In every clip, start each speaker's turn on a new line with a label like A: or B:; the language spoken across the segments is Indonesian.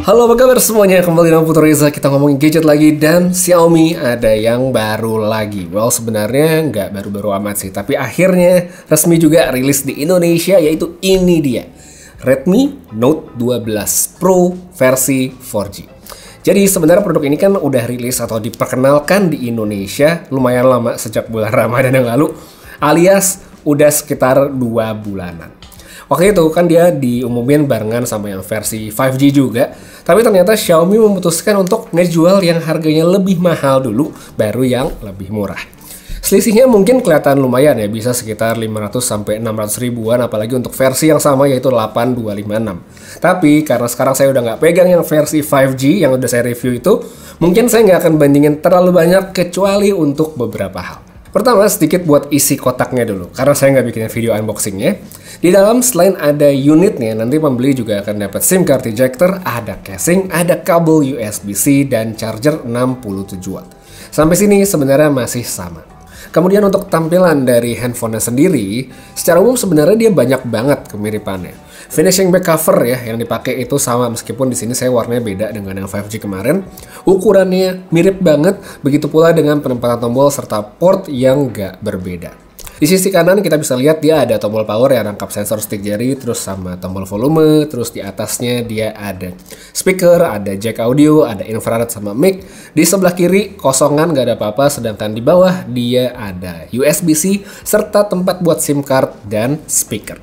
A: Halo, apa kabar semuanya? Kembali dengan Putra Reza, kita ngomongin gadget lagi. Dan Xiaomi ada yang baru lagi. Well, sebenarnya nggak baru-baru amat sih, tapi akhirnya resmi juga rilis di Indonesia, yaitu ini dia, Redmi Note 12 Pro versi 4G. Jadi sebenarnya produk ini kan udah rilis atau diperkenalkan di Indonesia lumayan lama, sejak bulan Ramadan yang lalu, alias udah sekitar 2 bulanan. Waktu itu kan dia diumumin barengan sama yang versi 5G juga, tapi ternyata Xiaomi memutuskan untuk ngejual yang harganya lebih mahal dulu, baru yang lebih murah. Selisihnya mungkin kelihatan lumayan ya, bisa sekitar 500 sampai 600 ribuan, apalagi untuk versi yang sama yaitu 8256. Tapi karena sekarang saya udah nggak pegang yang versi 5G yang udah saya review itu, mungkin saya nggak akan bandingin terlalu banyak kecuali untuk beberapa hal. Pertama, sedikit buat isi kotaknya dulu, karena saya nggak bikin video unboxingnya. Di dalam selain ada unitnya, nanti pembeli juga akan dapat SIM card ejector, ada casing, ada kabel USB-C, dan charger 67 watt. Sampai sini sebenarnya masih sama. Kemudian untuk tampilan dari handphonenya sendiri, secara umum sebenarnya dia banyak banget kemiripannya. Finishing back cover ya yang dipakai itu sama, meskipun di sini saya warnanya beda dengan yang 5G kemarin. Ukurannya mirip banget, begitu pula dengan penempatan tombol serta port yang nggak berbeda. Di sisi kanan kita bisa lihat dia ada tombol power yang rangkap sensor stick jari, terus sama tombol volume, terus di atasnya dia ada speaker, ada jack audio, ada infrared sama mic. Di sebelah kiri kosongan, nggak ada apa-apa, sedangkan di bawah dia ada USB-C serta tempat buat SIM card dan speaker.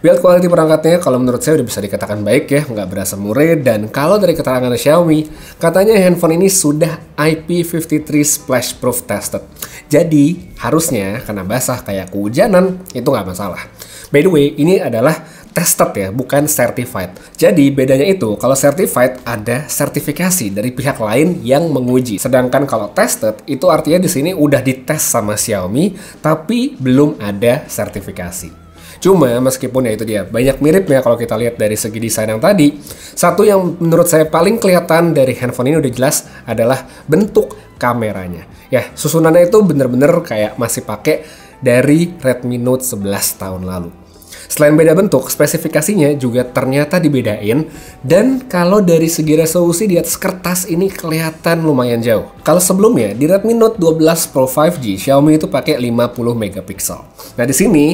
A: Build quality perangkatnya kalau menurut saya udah bisa dikatakan baik ya, nggak berasa murah. Dan kalau dari keterangan Xiaomi, katanya handphone ini sudah IP53 splash proof tested. Jadi harusnya karena basah kayak kehujanan itu nggak masalah. By the way, ini adalah tested ya, bukan certified. Jadi bedanya itu, kalau certified ada sertifikasi dari pihak lain yang menguji. Sedangkan kalau tested itu artinya di sini udah dites sama Xiaomi, tapi belum ada sertifikasi. Cuma meskipun ya itu dia, banyak miripnya kalau kita lihat dari segi desain yang tadi. Satu yang menurut saya paling kelihatan dari handphone ini udah jelas adalah bentuk kameranya. Ya, susunannya itu bener-bener kayak masih pakai dari Redmi Note 11 tahun lalu. Selain beda bentuk, spesifikasinya juga ternyata dibedain. Dan kalau dari segi resolusi di atas kertas ini kelihatan lumayan jauh. Kalau sebelumnya di Redmi Note 12 Pro 5G, Xiaomi itu pakai 50 megapiksel. Nah di sini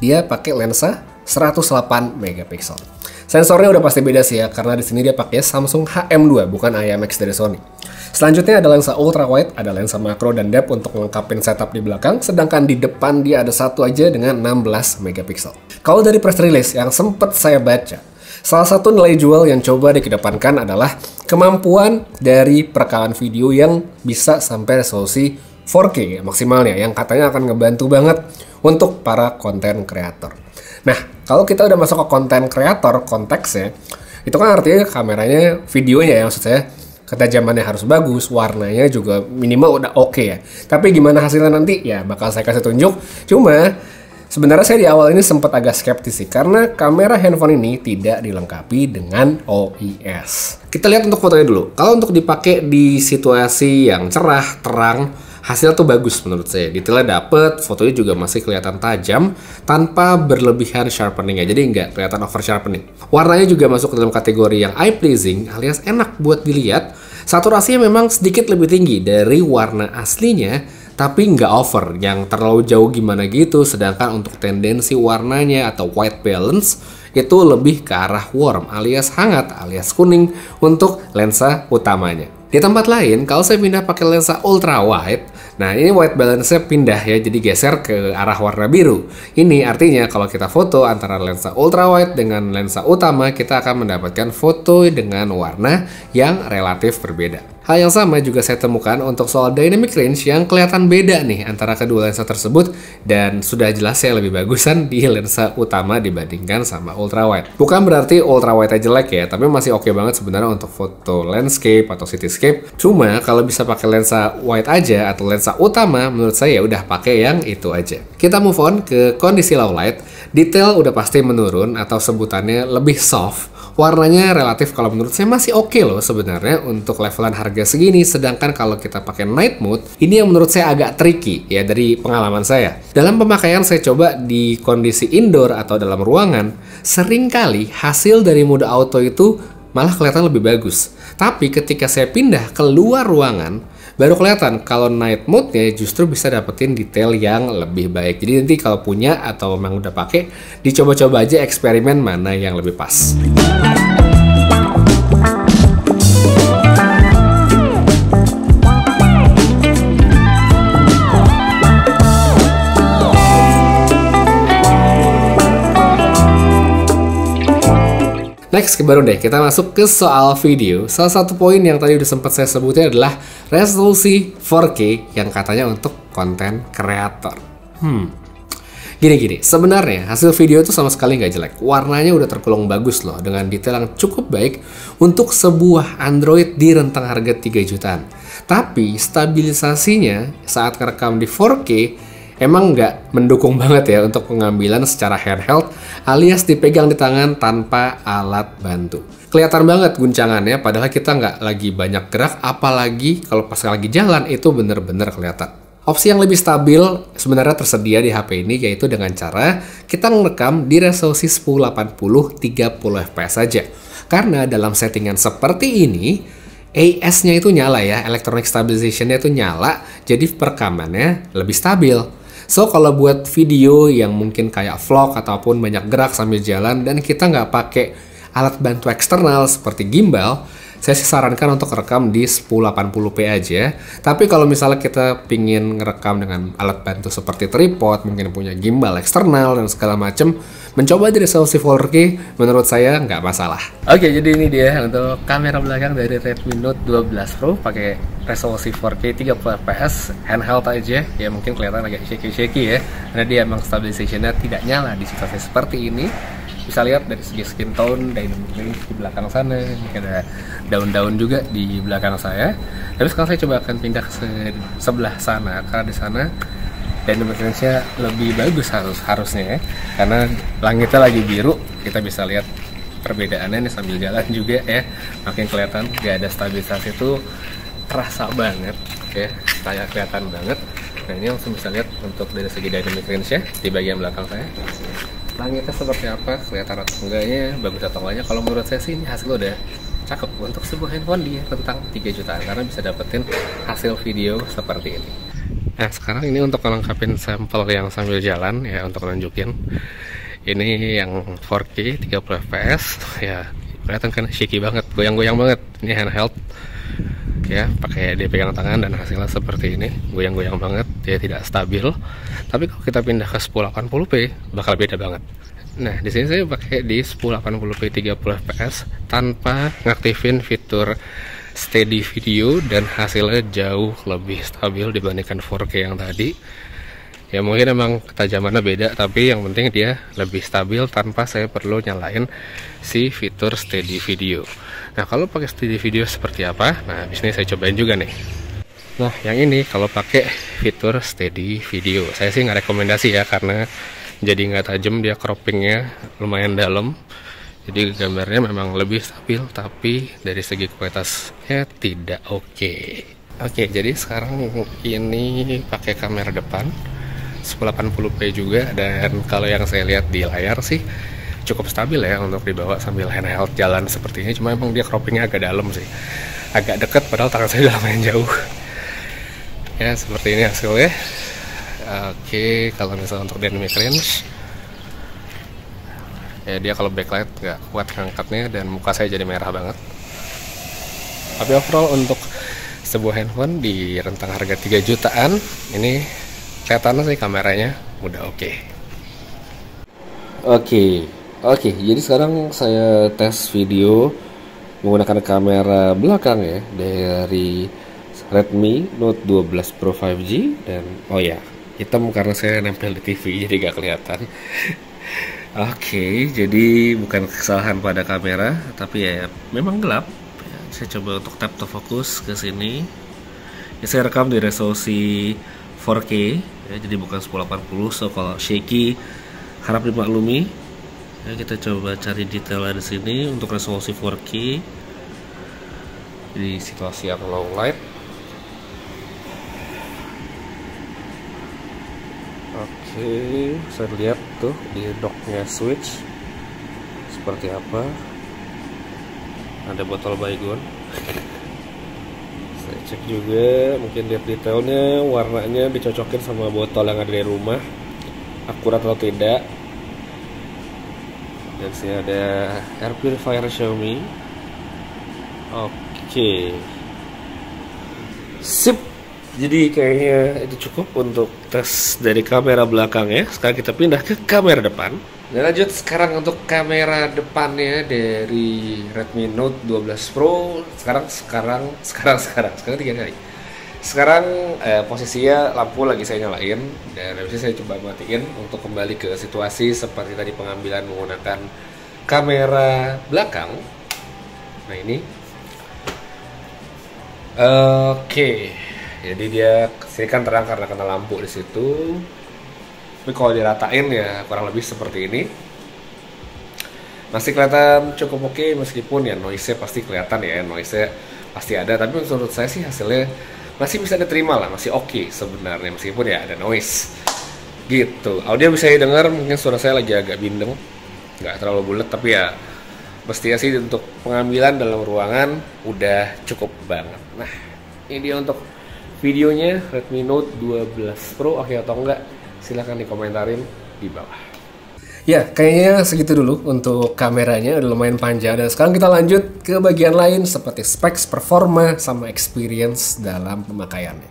A: dia pakai lensa 108 megapiksel. Sensornya udah pasti beda sih ya, karena di sini dia pakai Samsung HM2 bukan IMX dari Sony. Selanjutnya ada lensa ultra wide, ada lensa makro dan depth untuk melengkapi setup di belakang, sedangkan di depan dia ada satu aja dengan 16 megapiksel. Kalau dari press release yang sempat saya baca, salah satu nilai jual yang coba dikedepankan adalah kemampuan dari perekaman video yang bisa sampai resolusi 4K maksimalnya, yang katanya akan ngebantu banget untuk para konten kreator. Nah, kalau kita udah masuk ke konten kreator konteksnya, itu kan artinya kameranya, videonya ya maksud saya, ketajamannya harus bagus, warnanya juga minimal udah oke ya. Tapi gimana hasilnya nanti? Ya bakal saya kasih tunjuk. Cuma sebenarnya saya di awal ini sempat agak skeptis sih, karena kamera handphone ini tidak dilengkapi dengan OIS. Kita lihat untuk fotonya dulu. Kalau untuk dipakai di situasi yang cerah, terang, hasil tuh bagus menurut saya. Detailnya dapet, fotonya juga masih kelihatan tajam tanpa berlebihan sharpening ya. Jadi nggak kelihatan over sharpening. Warnanya juga masuk ke dalam kategori yang eye pleasing alias enak buat dilihat. Saturasinya memang sedikit lebih tinggi dari warna aslinya, tapi nggak over yang terlalu jauh gimana gitu. Sedangkan untuk tendensi warnanya atau white balance itu lebih ke arah warm alias hangat alias kuning untuk lensa utamanya. Di tempat lain, kalau saya pindah pakai lensa ultra wide, nah ini white balance-nya pindah ya, jadi geser ke arah warna biru. Ini artinya kalau kita foto antara lensa ultra wide dengan lensa utama, kita akan mendapatkan foto dengan warna yang relatif berbeda. Hal yang sama juga saya temukan untuk soal dynamic range yang kelihatan beda nih antara kedua lensa tersebut, dan sudah jelas saya lebih bagusan di lensa utama dibandingkan sama ultra wide. Bukan berarti ultra wide-nya jelek ya, tapi masih oke banget sebenarnya untuk foto landscape atau cityscape. Cuma kalau bisa pakai lensa wide aja atau lensa utama, menurut saya udah pakai yang itu aja. Kita move on ke kondisi low light. Detail udah pasti menurun atau sebutannya lebih soft. Warnanya relatif kalau menurut saya masih oke loh sebenarnya untuk levelan harga segini. Sedangkan kalau kita pakai night mode, ini yang menurut saya agak tricky ya dari pengalaman saya. Dalam pemakaian saya coba di kondisi indoor atau dalam ruangan, seringkali hasil dari mode auto itu malah kelihatan lebih bagus. Tapi ketika saya pindah keluar ruangan, baru kelihatan kalau night mode-nya justru bisa dapetin detail yang lebih baik. Jadi nanti kalau punya atau memang udah pakai, dicoba-coba aja eksperimen mana yang lebih pas. Next, baru deh kita masuk ke soal video. Salah satu poin yang tadi udah sempat saya sebutin adalah resolusi 4K yang katanya untuk konten kreator. Gini, sebenarnya hasil video itu sama sekali nggak jelek. Warnanya udah tergolong bagus loh, dengan detail yang cukup baik untuk sebuah Android di rentang harga 3 jutaan. Tapi stabilisasinya saat ngerekam di 4K emang nggak mendukung banget ya untuk pengambilan secara handheld alias dipegang di tangan tanpa alat bantu. Kelihatan banget guncangannya padahal kita nggak lagi banyak gerak, apalagi kalau pas lagi jalan itu bener-bener kelihatan. Opsi yang lebih stabil sebenarnya tersedia di HP ini, yaitu dengan cara kita ngerekam di resolusi 1080 30 fps saja. Karena dalam settingan seperti ini AS-nya itu nyala ya, Electronic Stabilization-nya itu nyala, jadi perekamannya lebih stabil. So, kalau buat video yang mungkin kayak vlog ataupun banyak gerak sambil jalan dan kita nggak pakai alat bantu eksternal seperti gimbal, saya sih sarankan untuk rekam di 1080p aja. Tapi kalau misalnya kita pingin ngerekam dengan alat bantu seperti tripod, mungkin punya gimbal eksternal dan segala macem, mencoba di resolusi 4K menurut saya nggak masalah. Oke, jadi ini dia untuk kamera belakang dari Redmi Note 12 Pro pakai resolusi 4K 30 fps, handheld aja. Ya mungkin kelihatan agak shaky ya, karena dia emang stabilization-nya tidak nyala di situasi seperti ini. Bisa lihat dari segi skin tone, dynamic range di belakang sana, ada daun-daun juga di belakang saya. Tapi sekarang saya coba akan pindah ke sebelah sana, karena di sana dynamic range-nya lebih bagus harusnya ya, karena langitnya lagi biru. Kita bisa lihat perbedaannya nih sambil jalan juga ya, makin kelihatan gak ada stabilisasi itu terasa banget ya, kayak kelihatan banget. Nah ini langsung bisa lihat untuk dari segi dynamic range-nya di bagian belakang saya. Langitnya seperti apa, kelihatan atau enggaknya, bagus atau enggaknya. Kalau menurut saya sih ini hasil udah cakep untuk sebuah handphone di rentang 3 jutaan, karena bisa dapetin hasil video seperti ini. Nah sekarang ini untuk melengkapi sampel yang sambil jalan ya, untuk nunjukin ini yang 4K 30 fps ya, kelihatan kan shaky banget, goyang-goyang banget. Ini handheld ya, pakai dia pegang tangan dan hasilnya seperti ini, goyang-goyang banget, dia tidak stabil. Tapi kalau kita pindah ke 1080p bakal beda banget. Nah di sini saya pakai di 1080p 30 fps tanpa ngaktifin fitur steady video dan hasilnya jauh lebih stabil dibandingkan 4K yang tadi. Ya mungkin emang ketajamannya beda, tapi yang penting dia lebih stabil tanpa saya perlu nyalain si fitur steady video. Nah kalau pakai steady video seperti apa? Nah di sini saya cobain juga nih. Nah yang ini kalau pakai fitur steady video, saya sih nggak rekomendasi ya, karena jadi nggak tajam, dia croppingnya lumayan dalam, jadi gambarnya memang lebih stabil, tapi dari segi kualitasnya tidak oke. Oke, jadi sekarang ini pakai kamera depan 1080p juga, dan kalau yang saya lihat di layar sih cukup stabil ya untuk dibawa sambil handheld jalan seperti ini. Cuma emang dia croppingnya agak dalam sih, agak deket padahal tangan saya udah lumayan jauh ya. Seperti ini hasilnya. Oke, kalau misalnya untuk dynamic range ya, dia kalau backlight nggak kuat ngangkatnya dan muka saya jadi merah banget. Tapi overall untuk sebuah handphone di rentang harga 3 jutaan ini kelihatannya sih kameranya udah oke. Oke, jadi sekarang saya tes video menggunakan kamera belakang ya dari Redmi Note 12 Pro 5G, dan oh ya, hitam karena saya nempel di TV jadi gak kelihatan. Oke, jadi bukan kesalahan pada kamera, tapi ya memang gelap. Saya coba untuk tap to focus ke sini. Ya, saya rekam di resolusi 4K ya, jadi bukan 1080. So kalau shaky harap dimaklumi. Ya, kita coba cari detailnya di sini untuk resolusi 4K di situasi yang low light. Oke, saya lihat tuh di docknya switch seperti apa. Ada botol baygon. Saya cek juga, mungkin lihat detailnya, warnanya dicocokin sama botol yang ada di rumah, akurat atau tidak. Dan sini ada air purifier Xiaomi. Oke. Sip. Jadi kayaknya itu cukup untuk tes dari kamera belakang ya. Sekarang kita pindah ke kamera depan. Dan lanjut sekarang untuk kamera depannya dari Redmi Note 12 Pro. Sekarang 3 kali. Sekarang posisinya lampu lagi saya nyalain dan habis saya coba matiin untuk kembali ke situasi seperti tadi pengambilan menggunakan kamera belakang. Nah ini. Oke. Jadi dia sini kan terang karena kena lampu di situ. Tapi kalau diratain ya kurang lebih seperti ini. Masih kelihatan cukup oke meskipun ya noise-nya pasti kelihatan ya, noise-nya pasti ada. Tapi menurut saya sih hasilnya masih bisa diterima lah, masih oke sebenarnya meskipun ya ada noise. Gitu. Audio bisa didengar, mungkin suara saya lagi agak bindeng, nggak terlalu bulat tapi ya mestinya sih untuk pengambilan dalam ruangan udah cukup banget. Nah ini dia untuk videonya Redmi Note 12 Pro, oke atau enggak? Silahkan dikomentarin di bawah. Ya, kayaknya segitu dulu untuk kameranya, udah lumayan panjang. Dan sekarang kita lanjut ke bagian lain seperti specs, performa, sama experience dalam pemakaiannya.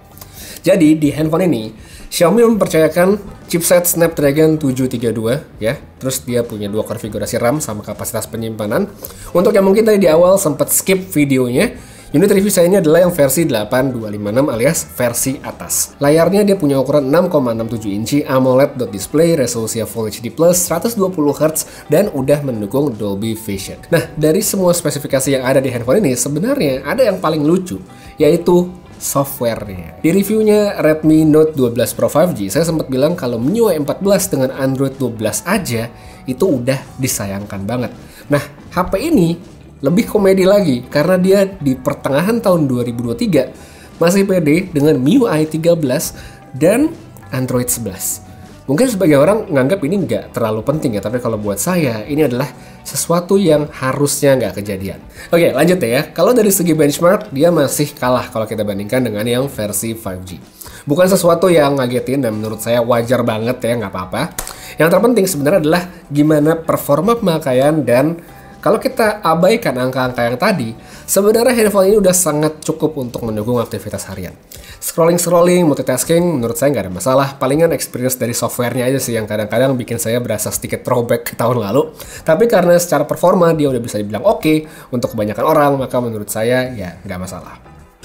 A: Jadi di handphone ini, Xiaomi mempercayakan chipset Snapdragon 732 ya. Terus dia punya 2 konfigurasi RAM sama kapasitas penyimpanan. Untuk yang mungkin tadi di awal sempat skip videonya, unit review saya ini adalah yang versi 8256 alias versi atas. Layarnya dia punya ukuran 6,67 inci AMOLED display, resolusi Full HD+, 120Hz, dan udah mendukung Dolby Vision. Nah, dari semua spesifikasi yang ada di handphone ini, sebenarnya ada yang paling lucu, yaitu softwarenya. Di reviewnya Redmi Note 12 Pro 5G, saya sempat bilang kalau MIUI 14 dengan Android 12 aja, itu udah disayangkan banget. Nah, HP ini lebih komedi lagi karena dia di pertengahan tahun 2023 masih pede dengan MIUI 13 dan Android 11. Mungkin sebagai orang nganggap ini nggak terlalu penting ya, tapi kalau buat saya ini adalah sesuatu yang harusnya nggak kejadian. Oke, lanjut ya. Kalau dari segi benchmark, dia masih kalah kalau kita bandingkan dengan yang versi 5G. Bukan sesuatu yang ngagetin dan menurut saya wajar banget ya, nggak apa-apa. Yang terpenting sebenarnya adalah gimana performa pemakaian, dan kalau kita abaikan angka-angka yang tadi, sebenarnya handphone ini udah sangat cukup untuk mendukung aktivitas harian. Scrolling, multitasking, menurut saya nggak ada masalah. Palingan experience dari softwarenya aja sih yang kadang-kadang bikin saya berasa sedikit throwback ke tahun lalu. Tapi karena secara performa dia udah bisa dibilang oke untuk kebanyakan orang, maka menurut saya ya nggak masalah.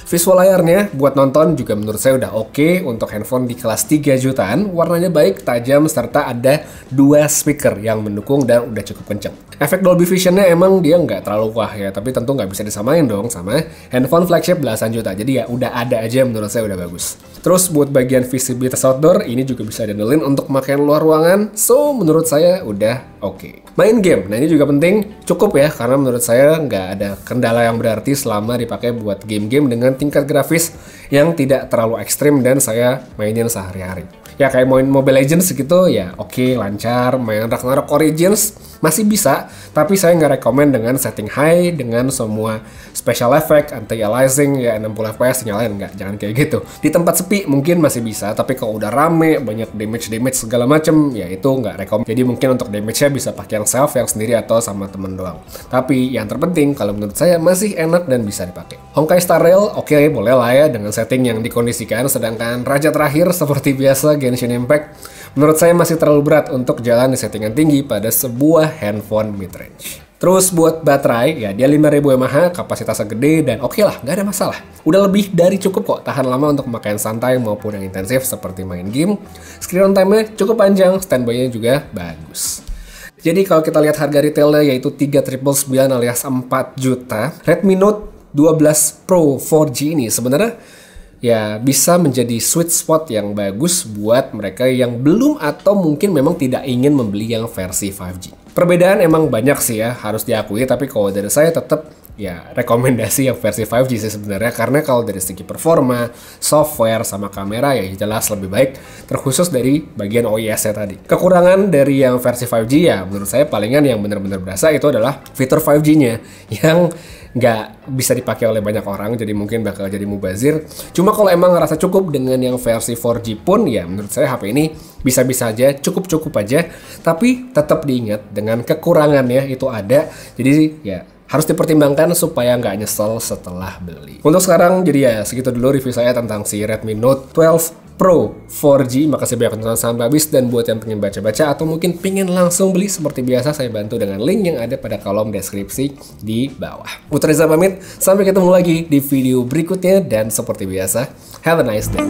A: Visual layarnya buat nonton juga menurut saya udah oke untuk handphone di kelas 3 jutaan. Warnanya baik, tajam, serta ada 2 speaker yang mendukung dan udah cukup kenceng. Efek Dolby Vision-nya emang dia nggak terlalu wah ya, tapi tentu nggak bisa disamain dong sama handphone flagship belasan juta. Jadi ya udah ada aja, menurut saya udah bagus. Terus buat bagian visibilitas outdoor, ini juga bisa diandelin untuk pemakaian luar ruangan. So, menurut saya udah oke. Main game, nah ini juga penting, cukup ya, karena menurut saya nggak ada kendala yang berarti selama dipakai buat game-game dengan tingkat grafis yang tidak terlalu ekstrim dan saya mainin sehari-hari. Ya kayak main Mobile Legends gitu ya oke, lancar. Main Ragnarok Origins masih bisa, tapi saya nggak rekomen dengan setting high, dengan semua special effect, anti-aliasing, ya 60 fps nyalain, nggak, jangan kayak gitu. Di tempat sepi mungkin masih bisa, tapi kalau udah rame, banyak damage segala macem, ya itu nggak rekomen. Jadi mungkin untuk damage-nya bisa pakai yang self, yang sendiri, atau sama temen doang. Tapi yang terpenting kalau menurut saya masih enak dan bisa dipakai. Honkai Star Rail, oke, boleh lah ya dengan setting yang dikondisikan, sedangkan Raja Terakhir seperti biasa Genshin Impact, menurut saya masih terlalu berat untuk jalan di settingan tinggi pada sebuah handphone mid-range. Terus buat baterai, ya dia 5000 mAh, kapasitasnya gede, dan oke lah, nggak ada masalah. Udah lebih dari cukup kok, tahan lama untuk pemakaian santai maupun yang intensif seperti main game. Screen on time-nya cukup panjang, standby-nya juga bagus. Jadi kalau kita lihat harga retailnya yaitu 3.999 alias 4 juta, Redmi Note 12 Pro 4G ini sebenarnya ya bisa menjadi sweet spot yang bagus buat mereka yang belum atau mungkin memang tidak ingin membeli yang versi 5G. Perbedaan emang banyak sih ya, harus diakui, tapi kalau dari saya tetap ya rekomendasi yang versi 5G sih sebenarnya, karena kalau dari segi performa, software, sama kamera ya jelas lebih baik, terkhusus dari bagian OIS-nya tadi. Kekurangan dari yang versi 5G ya menurut saya palingan yang benar-benar berasa itu adalah fitur 5G-nya yang nggak bisa dipakai oleh banyak orang, jadi mungkin bakal jadi mubazir. Cuma kalau emang ngerasa cukup dengan yang versi 4G pun, ya menurut saya HP ini bisa-bisa aja, cukup-cukup aja, tapi tetap diingat dengan kekurangannya itu ada, jadi ya harus dipertimbangkan supaya nggak nyesel setelah beli. Untuk sekarang, jadi ya segitu dulu review saya tentang si Redmi Note 12 Pro 4G. Makasih banyak nonton sampai habis, dan buat yang pengen baca-baca atau mungkin pengen langsung beli seperti biasa, saya bantu dengan link yang ada pada kolom deskripsi di bawah. Putra Reza pamit, sampai ketemu lagi di video berikutnya, dan seperti biasa, have a nice day.